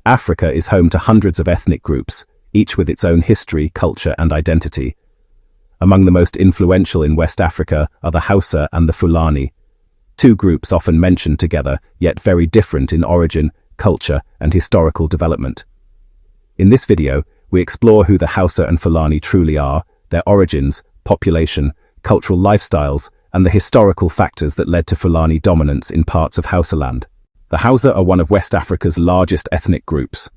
Africa is home to hundreds of ethnic groups, each with its own history, culture, and identity. Among the most influential in West Africa are the Hausa and the Fulani, two groups often mentioned together, yet very different in origin, culture, and historical development. In this video, we explore who the Hausa and Fulani truly are, their origins, population, cultural lifestyles, and the historical factors that led to Fulani dominance in parts of Hausaland. The Hausa are one of West Africa's largest ethnic groups.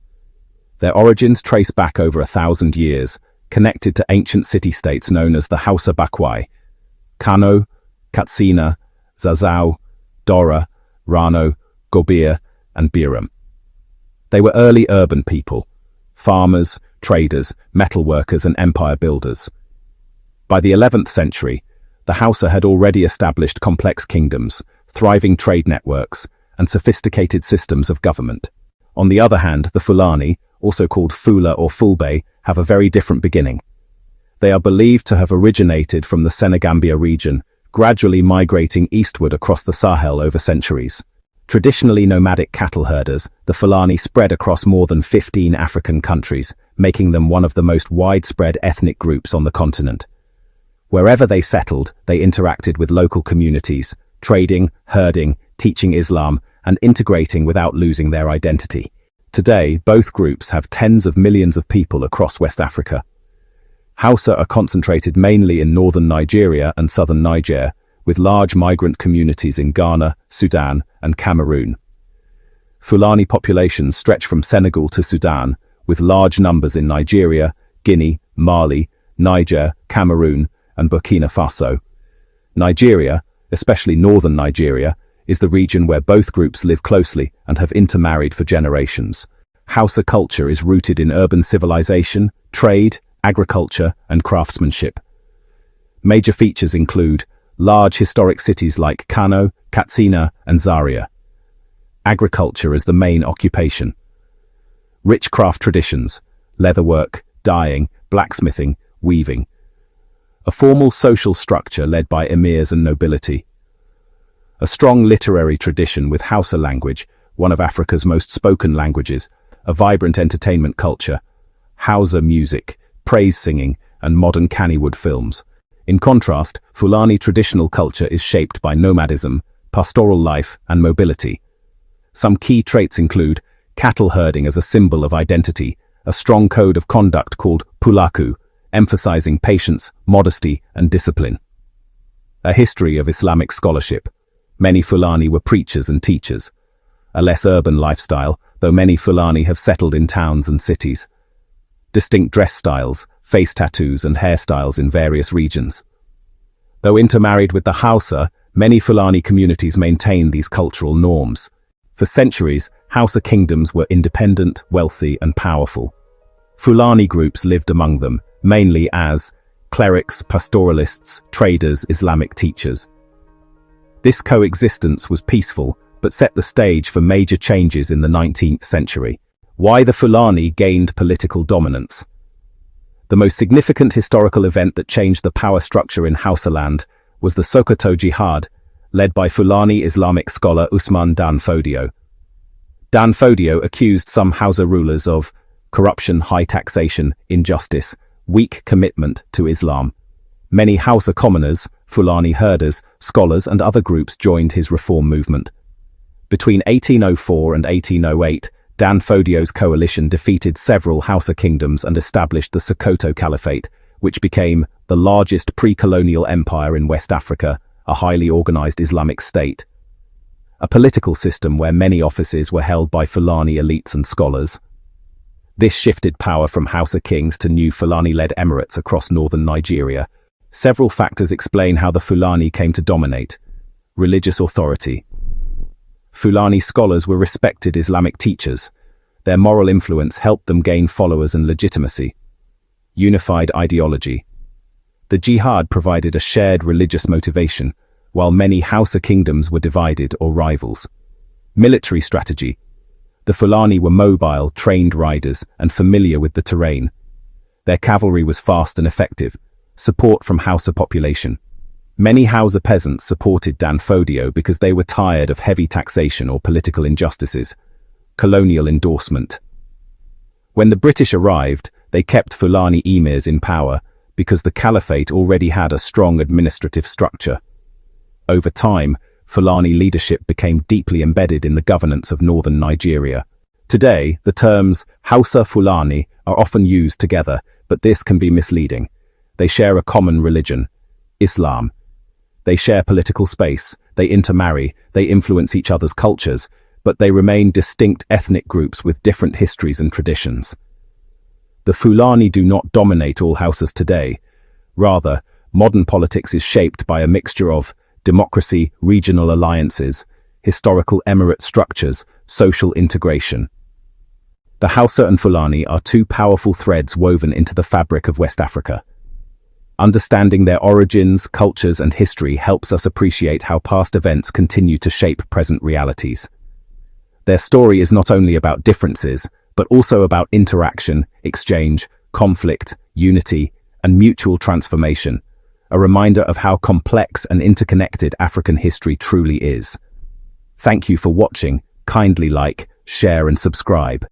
Their origins trace back over 1,000 years, connected to ancient city-states known as the Hausa Bakwai, Kano, Katsina, Zazau, Dora, Rano, Gobir, and Biram. They were early urban people, farmers, traders, metalworkers, and empire builders. By the 11th century, the Hausa had already established complex kingdoms, thriving trade networks, and sophisticated systems of government. On the other hand, the Fulani, also called Fula or Fulbe, have a very different beginning. They are believed to have originated from the Senegambia region, gradually migrating eastward across the Sahel over centuries. Traditionally nomadic cattle herders, the Fulani spread across more than 15 African countries, making them one of the most widespread ethnic groups on the continent. Wherever they settled, they interacted with local communities, trading, herding, teaching Islam, and integrating without losing their identity. Today, both groups have tens of millions of people across West Africa. Hausa are concentrated mainly in northern Nigeria and southern Niger, with large migrant communities in Ghana, Sudan, and Cameroon. Fulani populations stretch from Senegal to Sudan, with large numbers in Nigeria, Guinea, Mali, Niger, Cameroon, and Burkina Faso. Nigeria, especially northern Nigeria, is the region where both groups live closely and have intermarried for generations. Hausa culture is rooted in urban civilization, trade, agriculture, and craftsmanship. Major features include large historic cities like Kano, Katsina, and Zaria. Agriculture is the main occupation. Rich craft traditions, leatherwork, dyeing, blacksmithing, weaving. A formal social structure led by emirs and nobility. A strong literary tradition with Hausa language, one of Africa's most spoken languages, a vibrant entertainment culture, Hausa music, praise singing, and modern Kannywood films. In contrast, Fulani traditional culture is shaped by nomadism, pastoral life, and mobility. Some key traits include cattle herding as a symbol of identity, a strong code of conduct called pulaku, emphasizing patience, modesty, and discipline. A history of Islamic scholarship. Many Fulani were preachers and teachers. A less urban lifestyle, though many Fulani have settled in towns and cities. Distinct dress styles, face tattoos, and hairstyles in various regions. Though intermarried with the Hausa, many Fulani communities maintain these cultural norms. For centuries, Hausa kingdoms were independent, wealthy, and powerful. Fulani groups lived among them, mainly as clerics, pastoralists, traders, Islamic teachers. This coexistence was peaceful, but set the stage for major changes in the 19th century. Why the Fulani gained political dominance. The most significant historical event that changed the power structure in Hausaland was the Sokoto Jihad, led by Fulani Islamic scholar Usman Dan Fodio. Dan Fodio accused some Hausa rulers of corruption, high taxation, injustice, weak commitment to Islam. Many Hausa commoners, Fulani herders, scholars, and other groups joined his reform movement. Between 1804 and 1808, Dan Fodio's coalition defeated several Hausa kingdoms and established the Sokoto Caliphate, which became the largest pre-colonial empire in West Africa, a highly organized Islamic state. A political system where many offices were held by Fulani elites and scholars. This shifted power from Hausa kings to new Fulani-led emirates across northern Nigeria. Several factors explain how the Fulani came to dominate. Religious authority. Fulani scholars were respected Islamic teachers. Their moral influence helped them gain followers and legitimacy. Unified ideology. The jihad provided a shared religious motivation, while many Hausa kingdoms were divided or rivals. Military strategy. The Fulani were mobile, trained riders, and familiar with the terrain. Their cavalry was fast and effective. Support from Hausa population. Many Hausa peasants supported Dan Fodio because they were tired of heavy taxation or political injustices. Colonial endorsement. When the British arrived, they kept Fulani emirs in power because the caliphate already had a strong administrative structure. Over time, Fulani leadership became deeply embedded in the governance of northern Nigeria. Today, the terms Hausa Fulani are often used together, but this can be misleading. They share a common religion, Islam. They share political space, they intermarry, they influence each other's cultures, but they remain distinct ethnic groups with different histories and traditions. The Fulani do not dominate all Hausas today. Rather, modern politics is shaped by a mixture of democracy, regional alliances, historical emirate structures, social integration. The Hausa and Fulani are two powerful threads woven into the fabric of West Africa. Understanding their origins, cultures, and history helps us appreciate how past events continue to shape present realities. Their story is not only about differences, but also about interaction, exchange, conflict, unity, and mutual transformation, a reminder of how complex and interconnected African history truly is. Thank you for watching. Kindly like, share, and subscribe.